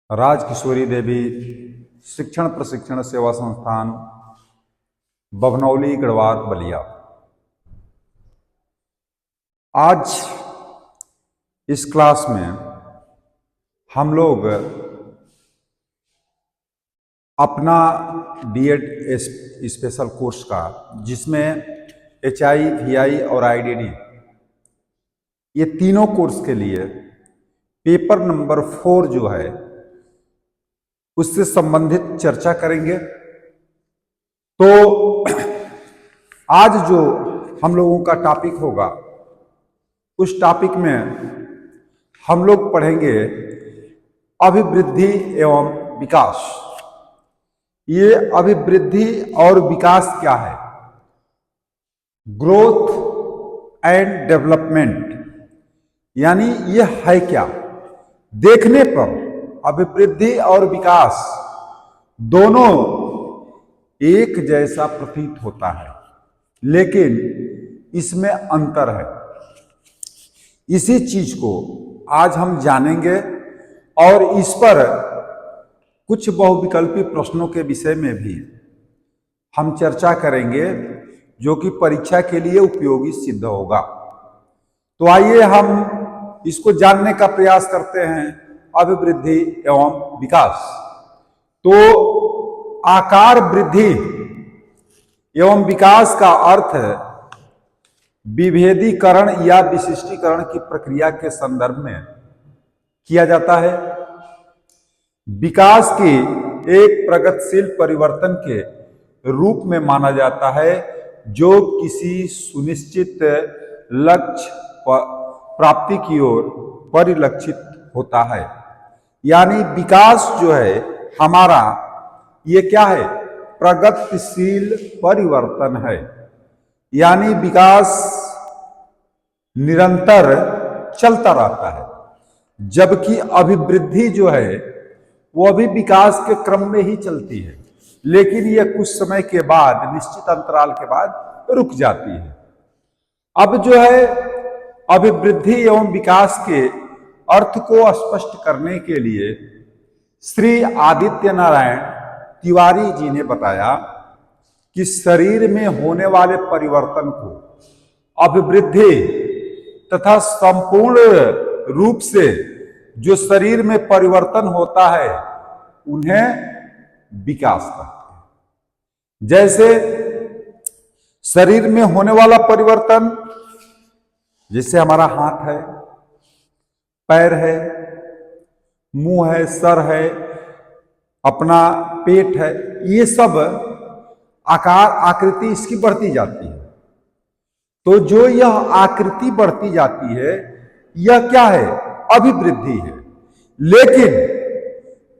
राजकिशोरी देवी शिक्षण प्रशिक्षण सेवा संस्थान बभनौली गढ़वाल बलिया। आज इस क्लास में हम लोग अपना बीएड स्पेशल कोर्स का, जिसमें HI, VI और IDD ये तीनों कोर्स के लिए पेपर नंबर 4 जो है उससे संबंधित चर्चा करेंगे। तो आज जो हम लोगों का टॉपिक होगा, उस टॉपिक में हम लोग पढ़ेंगे अभिवृद्धि एवं विकास। ये अभिवृद्धि और विकास क्या है? ग्रोथ एंड डेवलपमेंट, यानी ये है क्या? देखने पर अभिवृद्धि और विकास दोनों एक जैसा प्रतीत होता है, लेकिन इसमें अंतर है। इसी चीज को आज हम जानेंगे और इस पर कुछ बहुविकल्पी प्रश्नों के विषय में भी हम चर्चा करेंगे, जो कि परीक्षा के लिए उपयोगी सिद्ध होगा। तो आइए हम इसको जानने का प्रयास करते हैं। अभिवृद्धि एवं विकास। तो आकार वृद्धि एवं विकास का अर्थ विभेदीकरण या विशिष्टीकरण की प्रक्रिया के संदर्भ में किया जाता है। विकास की एक प्रगतिशील परिवर्तन के रूप में माना जाता है, जो किसी सुनिश्चित लक्ष्य प्राप्ति की ओर परिलक्षित होता है। यानी विकास जो है हमारा, ये क्या है? प्रगतिशील परिवर्तन है। यानी विकास निरंतर चलता रहता है, जबकि अभिवृद्धि जो है वो अभी विकास के क्रम में ही चलती है, लेकिन यह कुछ समय के बाद, निश्चित अंतराल के बाद रुक जाती है। अब जो है अभिवृद्धि एवं विकास के अर्थ को स्पष्ट करने के लिए श्री आदित्य नारायण तिवारी जी ने बताया कि शरीर में होने वाले परिवर्तन को अभिवृद्धि तथा संपूर्ण रूप से जो शरीर में परिवर्तन होता है उन्हें विकास कहते हैं। जैसे शरीर में होने वाला परिवर्तन, जैसे हमारा हाथ है, पैर है, मुंह है, सर है, अपना पेट है, ये सब आकार आकृति इसकी बढ़ती जाती है। तो जो यह आकृति बढ़ती जाती है, यह क्या है? अभिवृद्धि है। लेकिन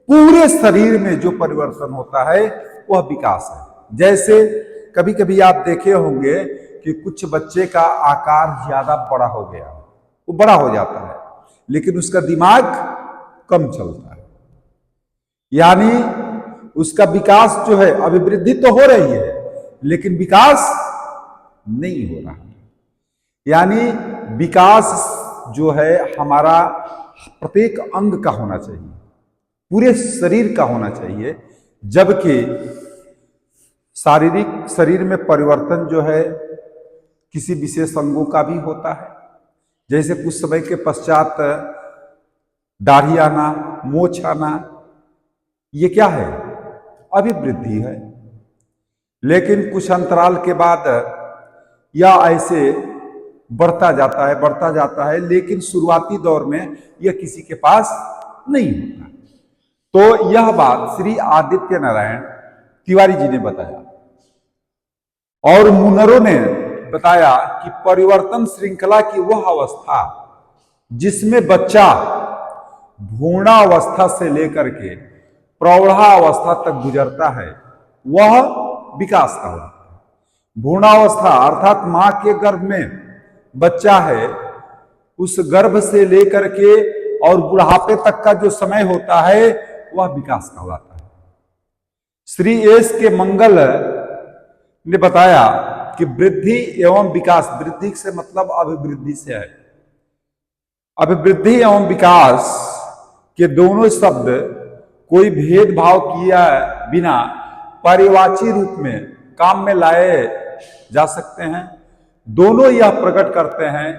पूरे शरीर में जो परिवर्तन होता है वह विकास है। जैसे कभी कभी आप देखे होंगे कि कुछ बच्चे का आकार ज्यादा बड़ा हो गया, वो बड़ा हो जाता है, लेकिन उसका दिमाग कम चलता है। यानी उसका विकास जो है, अभिवृद्धि तो हो रही है लेकिन विकास नहीं हो रहा है। यानी विकास जो है हमारा प्रत्येक अंग का होना चाहिए, पूरे शरीर का होना चाहिए, जबकि शारीरिक शरीर में परिवर्तन जो है किसी विशेष अंगों का भी होता है। जैसे कुछ समय के पश्चात दाढ़ी आना, मोछ आना, ये क्या है? अभिवृद्धि है। लेकिन कुछ अंतराल के बाद या ऐसे बढ़ता जाता है, लेकिन शुरुआती दौर में यह किसी के पास नहीं होता। तो यह बात श्री आदित्य नारायण तिवारी जी ने बताया। और मुनरो ने बताया कि परिवर्तन श्रृंखला की वह अवस्था जिसमें बच्चा भ्रूणावस्था से लेकर के प्रौढ़ावस्था तक गुजरता है, वह विकास का होता है। भ्रूणावस्था अर्थात मां के गर्भ में बच्चा है, उस गर्भ से लेकर के और बुढ़ापे तक का जो समय होता है वह विकास कहलाता है। श्री एस के मंगल ने बताया कि वृद्धि एवं विकास, वृद्धि से मतलब अभिवृद्धि से है, अभिवृद्धि एवं विकास के दोनों शब्द कोई भेदभाव किया बिना पर्यायवाची रूप में काम में लाए जा सकते हैं। दोनों यह प्रकट करते हैं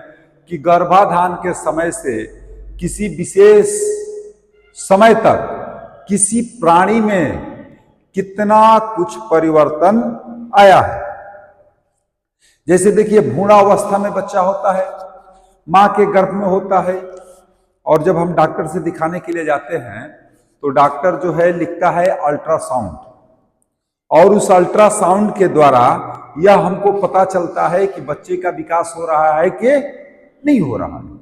कि गर्भाधान के समय से किसी विशेष समय तक किसी प्राणी में कितना कुछ परिवर्तन आया है। जैसे देखिए, भ्रूण अवस्था में बच्चा होता है, मां के गर्भ में होता है, और जब हम डॉक्टर से दिखाने के लिए जाते हैं तो डॉक्टर जो है लिखता है अल्ट्रासाउंड, और उस अल्ट्रासाउंड के द्वारा यह हमको पता चलता है कि बच्चे का विकास हो रहा है कि नहीं हो रहा है।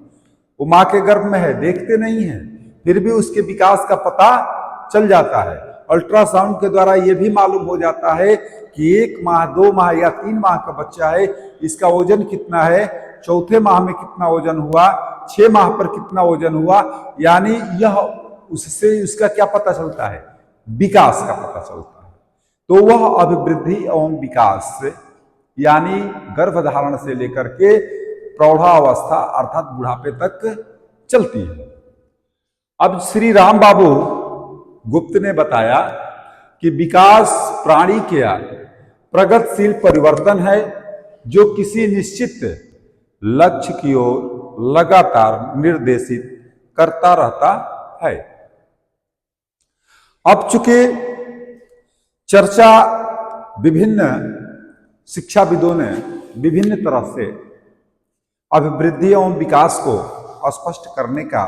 वो मां के गर्भ में है, देखते नहीं है, फिर भी उसके विकास का पता चल जाता है। अल्ट्रासाउंड के द्वारा यह भी मालूम हो जाता है कि 1 माह, 2 माह या 3 माह का बच्चा है, इसका वजन कितना है, चौथे माह में कितना वजन हुआ, 6 माह पर कितना वजन हुआ। यानी यह उससे उसका क्या पता चलता है, विकास का पता चलता है। तो वह अभिवृद्धि एवं विकास यानी गर्भधारण से लेकर के प्रौढ़ावस्था अर्थात बुढ़ापे तक चलती है। अब श्री राम बाबू गुप्त ने बताया कि विकास प्राणी का प्रगतिशील परिवर्तन है जो किसी निश्चित लक्ष्य की ओर लगातार निर्देशित करता रहता है। अब चूंकि चर्चा विभिन्न शिक्षाविदों ने विभिन्न तरह से अभिवृद्धि एवं विकास को स्पष्ट करने का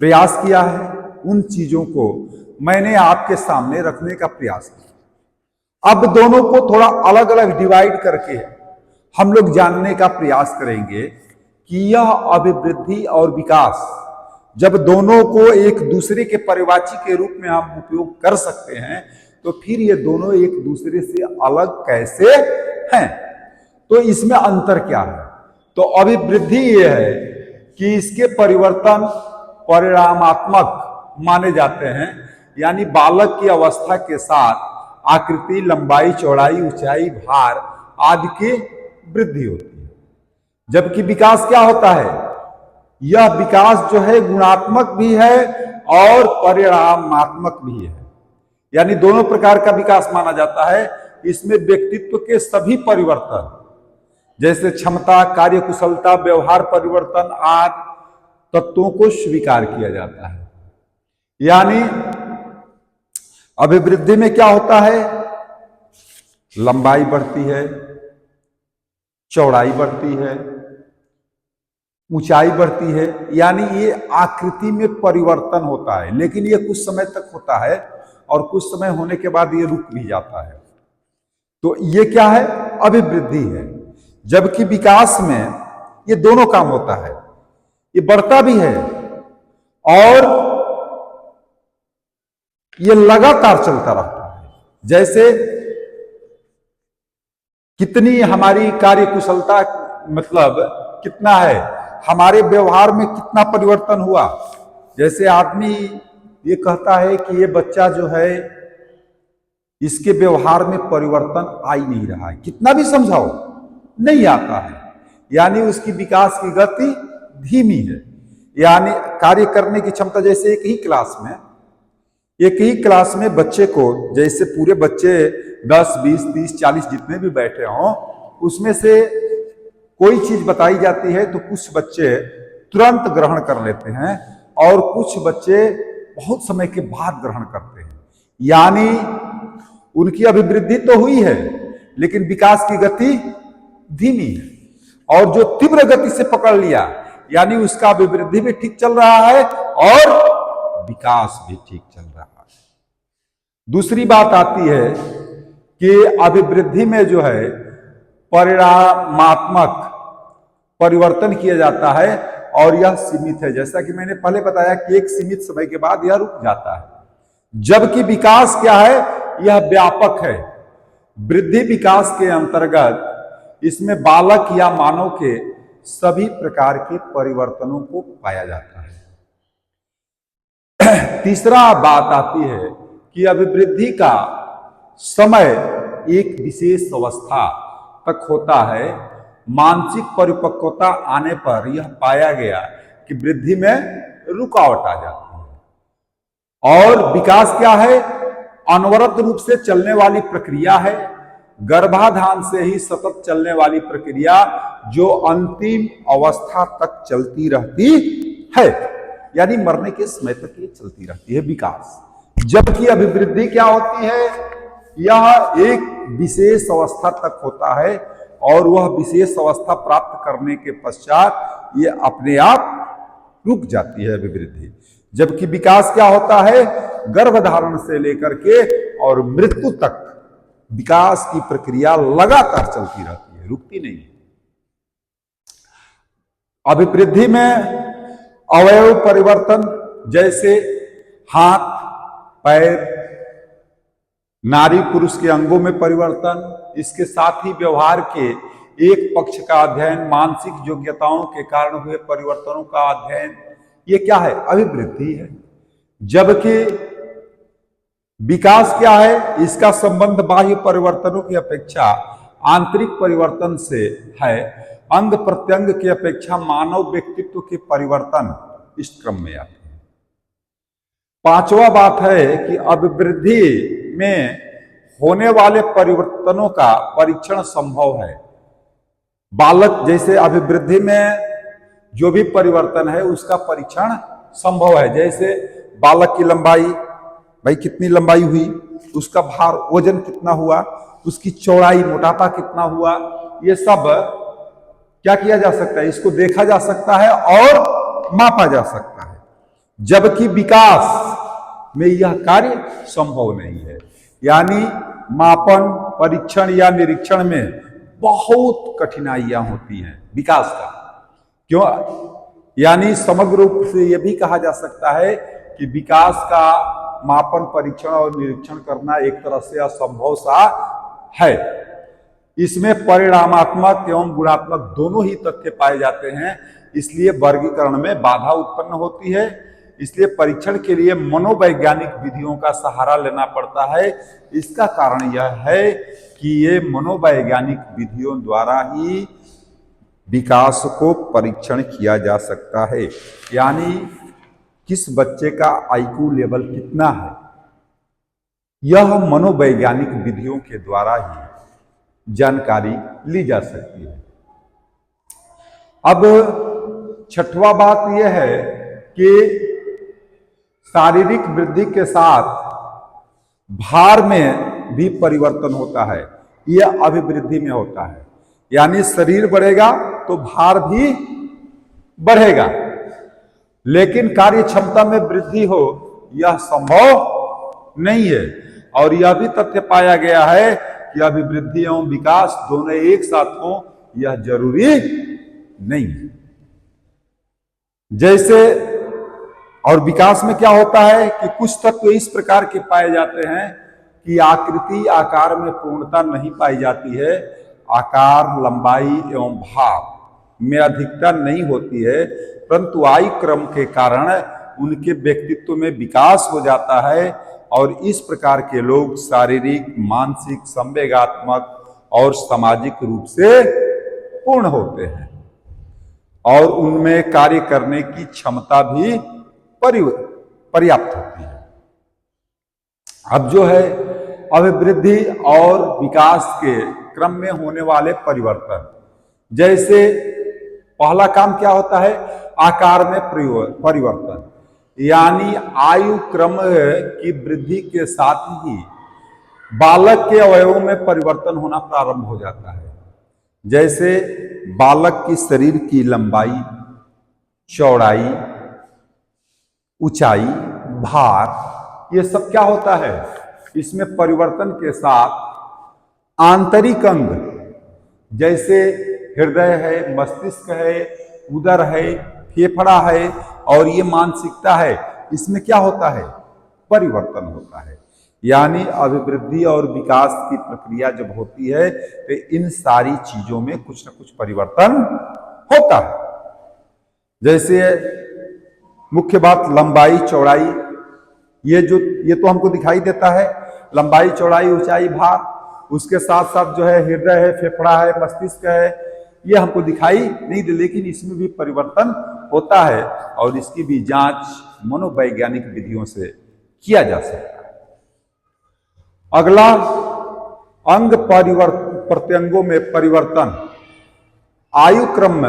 प्रयास किया है, उन चीजों को मैंने आपके सामने रखने का प्रयास किया। अब दोनों को थोड़ा अलग अलग डिवाइड करके हम लोग जानने का प्रयास करेंगे कि यह अभिवृद्धि और विकास जब दोनों को एक दूसरे के पर्यायवाची के रूप में हम उपयोग कर सकते हैं, तो फिर ये दोनों एक दूसरे से अलग कैसे हैं, तो इसमें अंतर क्या है। तो अभिवृद्धि ये है कि इसके परिवर्तन परिणामात्मक माने जाते हैं, यानी बालक की अवस्था के साथ आकृति, लंबाई, चौड़ाई, ऊंचाई, भार आदि की वृद्धि होती है। जबकि विकास क्या होता है, यह विकास जो है गुणात्मक भी है और परिणामात्मक भी है, यानी दोनों प्रकार का विकास माना जाता है। इसमें व्यक्तित्व के सभी परिवर्तन जैसे क्षमता, कार्यकुशलता, व्यवहार परिवर्तन आदि तत्वों को स्वीकार किया जाता है। यानी अभिवृद्धि में क्या होता है, लंबाई बढ़ती है, चौड़ाई बढ़ती है, ऊंचाई बढ़ती है, यानी ये आकृति में परिवर्तन होता है, लेकिन ये कुछ समय तक होता है और कुछ समय होने के बाद ये रुक भी जाता है। तो ये क्या है, अभिवृद्धि है। जबकि विकास में ये दोनों काम होता है, ये बढ़ता भी है और ये लगातार चलता रहता है। जैसे कितनी हमारी कार्यकुशलता, मतलब कितना है, हमारे व्यवहार में कितना परिवर्तन हुआ। जैसे आदमी ये कहता है कि ये बच्चा जो है इसके व्यवहार में परिवर्तन आ ही नहीं रहा है, कितना भी समझाओ नहीं आता है, यानी उसकी विकास की गति धीमी है। यानी कार्य करने की क्षमता, जैसे एक ही क्लास में बच्चे को, जैसे पूरे बच्चे 10, 20, 30, 40 जितने भी बैठे हों, उसमें से कोई चीज बताई जाती है तो कुछ बच्चे तुरंत ग्रहण कर लेते हैं और कुछ बच्चे बहुत समय के बाद ग्रहण करते हैं। यानी उनकी अभिवृद्धि तो हुई है लेकिन विकास की गति धीमी है, और जो तीव्र गति से पकड़ लिया यानी उसका अभिवृद्धि भी ठीक चल रहा है और विकास भी ठीक चल रहा है। दूसरी बात आती है कि अभिवृद्धि में जो है परिणामात्मक परिवर्तन किया जाता है और यह सीमित है, जैसा कि मैंने पहले बताया कि एक सीमित समय के बाद यह रुक जाता है। जबकि विकास क्या है, यह व्यापक है। वृद्धि विकास के अंतर्गत इसमें बालक या मानव के सभी प्रकार के परिवर्तनों को पाया जाता है। तीसरा बात आती है कि अभिवृद्धि का समय एक विशेष अवस्था तक होता है। मानसिक परिपक्वता आने पर यह पाया गया कि वृद्धि में रुकावट आ जाती है और विकास क्या है? अनवरत रूप से चलने वाली प्रक्रिया है, गर्भाधान से ही सतत चलने वाली प्रक्रिया जो अंतिम अवस्था तक चलती रहती है, यानी मरने के समय तक ये चलती रहती है विकास। जबकि अभिवृद्धि क्या होती है? यह एक विशेष अवस्था तक होता है और वह विशेष अवस्था प्राप्त करने के पश्चात ये अपने आप रुक जाती है अभिवृद्धि। जबकि विकास क्या होता है? गर्भधारण से लेकर के और मृत्यु तक विकास की प्रक्रिया लगातार चलती रहती है, रुकती नहीं है। अभिवृद्धि में अवयव परिवर्तन जैसे हाथ, पैर, नारी पुरुष के अंगों में परिवर्तन, इसके साथ ही व्यवहार के एक पक्ष का अध्ययन, मानसिक योग्यताओं के कारण हुए परिवर्तनों का अध्ययन, ये क्या है? अभिवृद्धि है। जबकि विकास क्या है? इसका संबंध बाह्य परिवर्तनों की अपेक्षा आंतरिक परिवर्तन से है। अंग प्रत्यंग की अपेक्षा मानव व्यक्तित्व के परिवर्तन इस क्रम में आते हैं। पांचवा बात है कि अभिवृद्धि में होने वाले परिवर्तनों का परीक्षण संभव है। बालक जैसे अभिवृद्धि में जो भी परिवर्तन है उसका परीक्षण संभव है। जैसे बालक की लंबाई, भाई कितनी लंबाई हुई, उसका भार, वजन कितना हुआ, उसकी चौड़ाई, मोटापा कितना हुआ, ये सब क्या किया जा सकता है? इसको देखा जा सकता है और मापा जा सकता है। जबकि विकास में यह कार्य संभव नहीं है, यानी मापन, परीक्षण या निरीक्षण में बहुत कठिनाइयां होती हैं विकास का। क्यों? यानी समग्र रूप से यह भी कहा जा सकता है कि विकास का मापन, परीक्षण और निरीक्षण करना एक तरह से असंभव सा है। इसमें परिणामात्मक एवं गुणात्मक दोनों ही तथ्य पाए जाते हैं, इसलिए वर्गीकरण में बाधा उत्पन्न होती है। इसलिए परीक्षण के लिए मनोवैज्ञानिक विधियों का सहारा लेना पड़ता है। इसका कारण यह है कि ये मनोवैज्ञानिक विधियों द्वारा ही विकास को परीक्षण किया जा सकता है। यानी किस बच्चे का आईक्यू लेवल कितना है, यह मनोवैज्ञानिक विधियों के द्वारा ही जानकारी ली जा सकती है। अब छठवा बात यह है कि शारीरिक वृद्धि के साथ भार में भी परिवर्तन होता है, यह अभिवृद्धि में होता है। यानी शरीर बढ़ेगा तो भार भी बढ़ेगा, लेकिन कार्य क्षमता में वृद्धि हो यह संभव नहीं है। और यह भी तथ्य पाया गया है कि अभिवृद्धि एवं विकास दोनों एक साथ हो यह जरूरी नहीं है। जैसे और विकास में क्या होता है कि कुछ तत्व इस प्रकार के पाए जाते हैं कि आकृति आकार में पूर्णता नहीं पाई जाती है, आकार, लंबाई एवं भाव में अधिकता नहीं होती है, परंतु आयु क्रम के कारण उनके व्यक्तित्व में विकास हो जाता है और इस प्रकार के लोग शारीरिक, मानसिक, संवेगात्मक और सामाजिक रूप से पूर्ण होते हैं और उनमें कार्य करने की क्षमता भी पर्याप्त होती है। अब जो है अभिवृद्धि और विकास के क्रम में होने वाले परिवर्तन, जैसे पहला काम क्या होता है? आकार में परिवर्तन, यानी आयु क्रम की वृद्धि के साथ ही बालक के अवयवों में परिवर्तन होना प्रारंभ हो जाता है। जैसे बालक की शरीर की लंबाई, चौड़ाई, ऊंचाई, भार, ये सब क्या होता है? इसमें परिवर्तन के साथ आंतरिक अंग जैसे हृदय है, मस्तिष्क है, उदर है, फेफड़ा है और ये मानसिकता है, इसमें क्या होता है? परिवर्तन होता है। यानी अभिवृद्धि और विकास की प्रक्रिया जब होती है तो इन सारी चीजों में कुछ न कुछ परिवर्तन होता है। जैसे मुख्य बात लंबाई, चौड़ाई, ये तो हमको दिखाई देता है, लंबाई, चौड़ाई, ऊंचाई, भार। उसके साथ साथ जो है हृदय है, फेफड़ा है, मस्तिष्क है, ये हमको दिखाई नहीं दे, लेकिन इसमें भी परिवर्तन होता है और इसकी भी जांच मनोवैज्ञानिक विधियों से किया जा सकता है। अगला, अंग प्रत्यंगों में परिवर्तन। आयु क्रम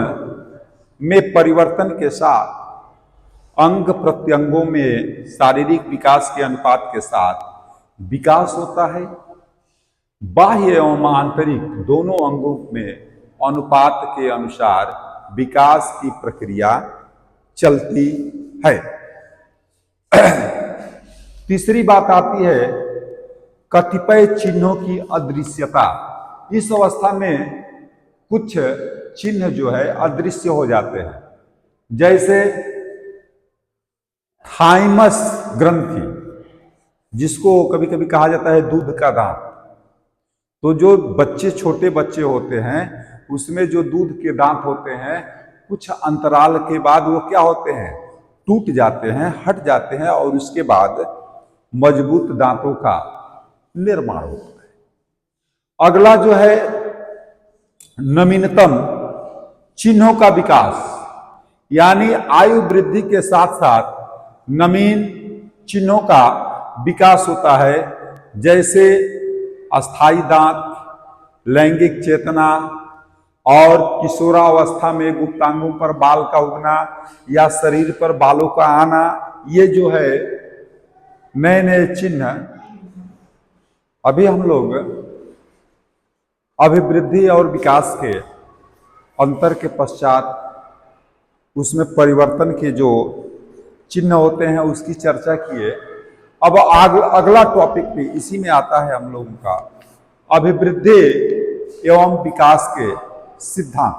में परिवर्तन के साथ अंग प्रत्यंगों में शारीरिक विकास के अनुपात के साथ विकास होता है। बाह्य एवं आंतरिक दोनों अंगों में अनुपात के अनुसार विकास की प्रक्रिया चलती है। तीसरी बात आती है कतिपय चिन्हों की अदृश्यता। इस अवस्था में कुछ चिन्ह जो है अदृश्य हो जाते हैं, जैसे थाइमस ग्रंथि, जिसको कभी कभी कहा जाता है दूध का दांत। तो जो बच्चे, छोटे बच्चे होते हैं, उसमें जो दूध के दांत होते हैं, कुछ अंतराल के बाद वो क्या होते हैं, टूट जाते हैं, हट जाते हैं, और उसके बाद मजबूत दांतों का निर्माण होता है। अगला जो है नवीनतम चिन्हों का विकास, यानी आयु वृद्धि के साथ साथ नवीन चिन्हों का विकास होता है, जैसे अस्थाई दांत, लैंगिक चेतना, और किशोरावस्था में गुप्तांगों पर बाल का उगना या शरीर पर बालों का आना। ये जो है नए नए चिन्ह अभी हम लोग अभिवृद्धि और विकास के अंतर के पश्चात उसमें परिवर्तन के जो चिन्ह होते हैं उसकी चर्चा किए। अब अगला टॉपिक भी इसी में आता है हम लोगों का, अभिवृद्धि एवं विकास के सिद्धांत।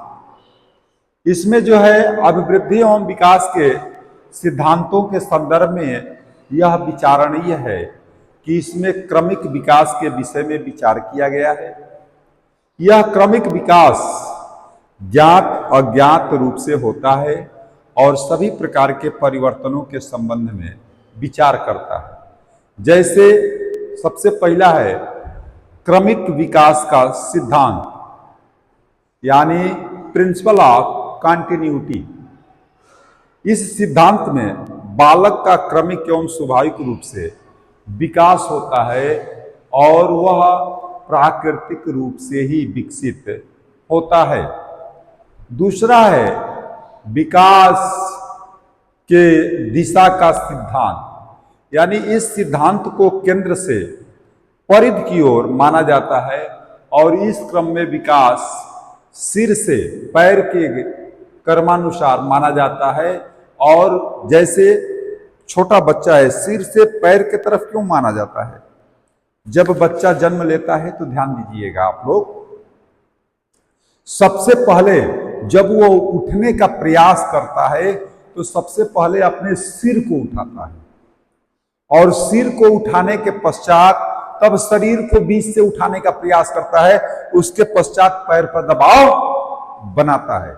इसमें जो है अभिवृद्धि एवं विकास के सिद्धांतों के संदर्भ में यह विचारणीय है कि इसमें क्रमिक विकास के विषय में विचार किया गया है। यह क्रमिक विकास ज्ञात अज्ञात रूप से होता है और सभी प्रकार के परिवर्तनों के संबंध में विचार करता है। जैसे सबसे पहला है क्रमिक विकास का सिद्धांत, यानी प्रिंसिपल ऑफ कंटिन्यूटी। इस सिद्धांत में बालक का क्रमिक एवं स्वाभाविक रूप से विकास होता है और वह प्राकृतिक रूप से ही विकसित होता है। दूसरा है विकास के दिशा का सिद्धांत, यानी इस सिद्धांत को केंद्र से परिधि की ओर माना जाता है और इस क्रम में विकास सिर से पैर के कर्मानुसार माना जाता है। और जैसे छोटा बच्चा है, सिर से पैर के तरफ क्यों माना जाता है? जब बच्चा जन्म लेता है तो ध्यान दीजिएगा आप लोग, सबसे पहले जब वो उठने का प्रयास करता है तो सबसे पहले अपने सिर को उठाता है और सिर को उठाने के पश्चात तब शरीर को बीच से उठाने का प्रयास करता है, उसके पश्चात पैर पर दबाव बनाता है।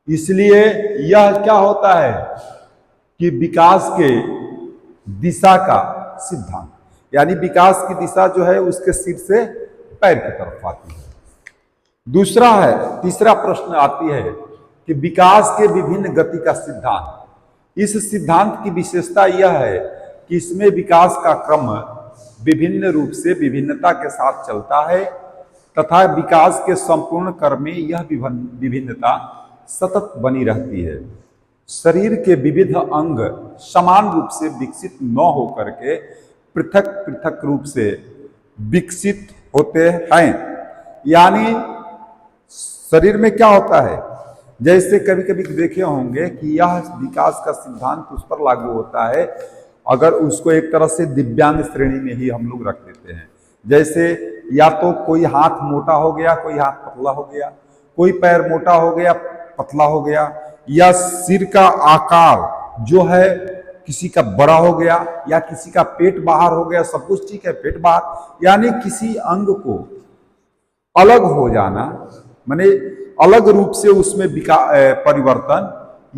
इसलिए यह क्या होता है कि विकास के दिशा का सिद्धांत, यानी विकास की दिशा जो है उसके सिर से पैर की तरफ आती है। दूसरा है, तीसरा प्रश्न आती है कि विकास के विभिन्न गति का सिद्धांत। इस सिद्धांत की विशेषता यह है कि इसमें विकास का क्रम विभिन्न रूप से विभिन्नता के साथ चलता है तथा विकास के संपूर्ण क्रम में यह विभिन्नता सतत बनी रहती है। शरीर के विविध अंग समान रूप से विकसित न होकर के पृथक पृथक रूप से विकसित होते हैं। यानी शरीर में क्या होता है, जैसे कभी कभी देखे होंगे कि यह विकास का सिद्धांत उस पर लागू होता है अगर उसको एक तरह से दिव्यांग श्रेणी में ही हम लोग रख देते हैं। जैसे या तो कोई हाथ मोटा हो गया, कोई हाथ पतला हो गया, कोई पैर मोटा हो गया, पतला हो गया, या सिर का आकार जो है किसी का बड़ा हो गया या किसी का पेट बाहर हो गया, सब कुछ ठीक है, पेट बाहर, यानी किसी अंग को अलग हो जाना, माने अलग रूप से उसमें परिवर्तन,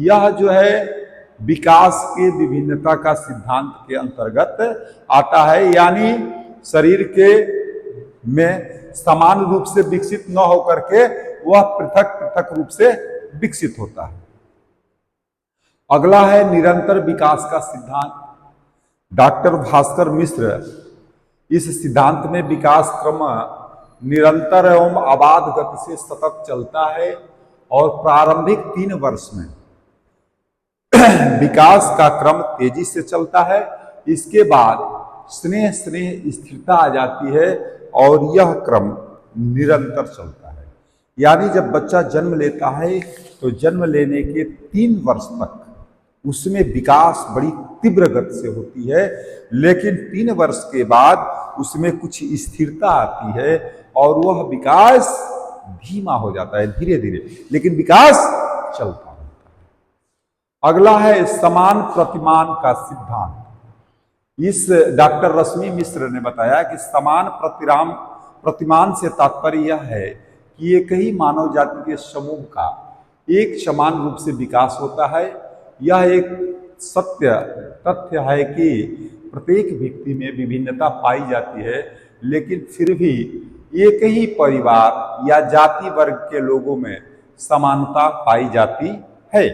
यह जो है विकास के विभिन्नता का सिद्धांत के अंतर्गत आता है। यानी शरीर के में समान रूप से विकसित न होकर के वह पृथक पृथक रूप से विकसित होता है। अगला है निरंतर विकास का सिद्धांत। डॉक्टर भास्कर मिश्र इस सिद्धांत में विकास क्रम निरंतर एवं अबाध गति से सतत चलता है और प्रारंभिक 3 वर्ष में विकास का क्रम तेजी से चलता है। इसके बाद स्नेह स्थिरता आ जाती है और यह क्रम निरंतर चलता है। यानी जब बच्चा जन्म लेता है तो जन्म लेने के 3 वर्ष तक उसमें विकास बड़ी तीव्र गति से होती है, लेकिन 3 वर्ष के बाद उसमें कुछ स्थिरता आती है और वह विकास धीमा हो जाता है धीरे धीरे, लेकिन विकास चलता है। अगला है समान प्रतिमान का सिद्धांत। इस डॉक्टर रश्मि मिश्र ने बताया कि समान प्रतिमान से तात्पर्य यह है कि एक ही मानव जाति के समूह का एक समान रूप से विकास होता है। यह एक सत्य तथ्य है कि प्रत्येक व्यक्ति में विभिन्नता पाई जाती है, लेकिन फिर भी एक ही परिवार या जाति वर्ग के लोगों में समानता पाई जाती है।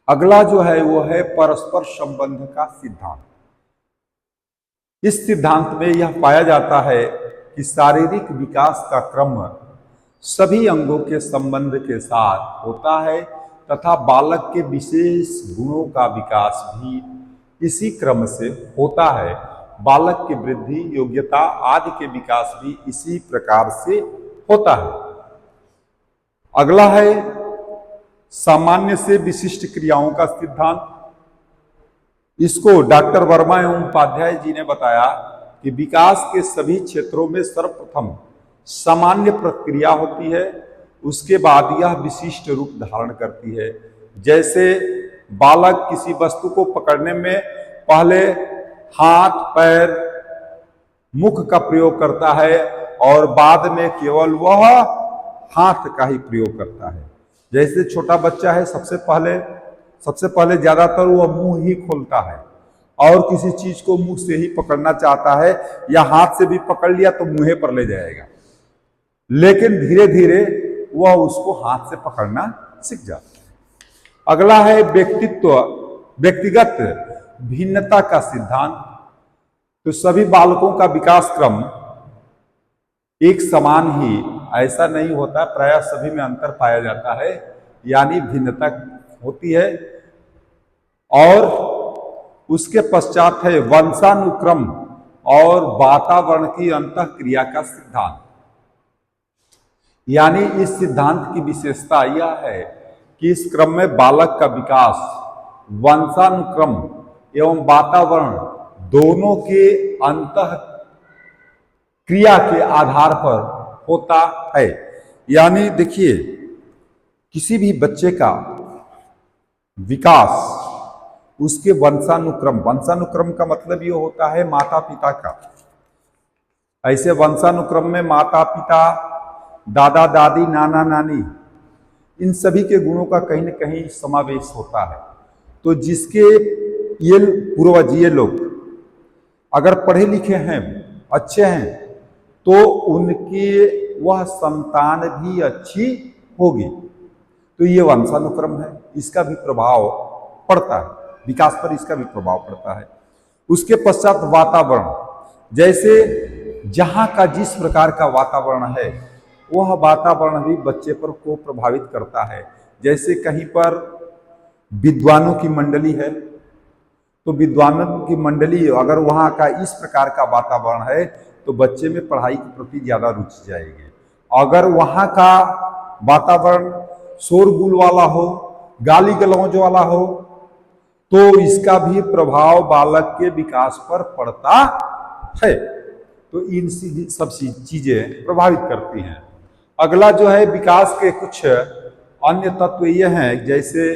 अगला जो है वो है परस्पर संबंध का सिद्धांत। इस सिद्धांत में यह पाया जाता है कि शारीरिक विकास का क्रम सभी अंगों के संबंध के साथ होता है तथा बालक के विशेष गुणों का विकास भी इसी क्रम से होता है। बालक की वृद्धि, योग्यता आदि के विकास भी इसी प्रकार से होता है। अगला है सामान्य से विशिष्ट क्रियाओं का सिद्धांत। इसको डॉक्टर वर्मा एवं उपाध्याय जी ने बताया कि विकास के सभी क्षेत्रों में सर्वप्रथम सामान्य प्रक्रिया होती है, उसके बाद यह विशिष्ट रूप धारण करती है। जैसे बालक किसी वस्तु को पकड़ने में पहले हाथ, पैर, मुख का प्रयोग करता है और बाद में केवल वह हाथ का ही प्रयोग करता है। जैसे छोटा बच्चा है, सबसे पहले ज्यादातर वह मुंह ही खोलता है और किसी चीज को मुंह से ही पकड़ना चाहता है, या हाथ से भी पकड़ लिया तो मुंह पर ले जाएगा, लेकिन धीरे धीरे वह उसको हाथ से पकड़ना सीख जाता है। अगला है व्यक्तिगत भिन्नता का सिद्धांत। तो सभी बालकों का विकास क्रम एक समान ही ऐसा नहीं होता, प्रायः सभी में अंतर पाया जाता है, यानी भिन्नता होती है। और उसके पश्चात है वंशानुक्रम और वातावरण की अंतःक्रिया का सिद्धांत। यानी इस सिद्धांत की विशेषता यह है कि इस क्रम में बालक का विकास वंशानुक्रम एवं वातावरण दोनों के अंतःक्रिया के आधार पर होता है। यानी देखिए, किसी भी बच्चे का विकास उसके वंशानुक्रम का मतलब ये होता है माता पिता का। ऐसे वंशानुक्रम में माता पिता, दादा दादी, नाना नानी, इन सभी के गुणों का कहीं न कहीं समावेश होता है। तो जिसके ये पूर्वज, ये लोग अगर पढ़े लिखे हैं, अच्छे हैं, तो उनकी वह संतान भी अच्छी होगी। तो ये वंशानुक्रम है, इसका भी प्रभाव पड़ता है, विकास पर इसका भी प्रभाव पड़ता है। उसके पश्चात वातावरण, जैसे जहाँ का जिस प्रकार का वातावरण है वह वातावरण भी बच्चे पर को प्रभावित करता है। जैसे कहीं पर विद्वानों की मंडली है तो विद्वानों की मंडली अगर वहाँ का इस प्रकार का वातावरण है तो बच्चे में पढ़ाई के प्रति ज्यादा रुचि जाएगी। अगर वहाँ का वातावरण शोरगुल वाला हो, गाली गलौज वाला हो, तो इसका भी प्रभाव बालक के विकास पर पड़ता है। तो इन सब चीजें प्रभावित करती हैं। अगला जो है विकास के कुछ अन्य तत्व ये हैं, जैसे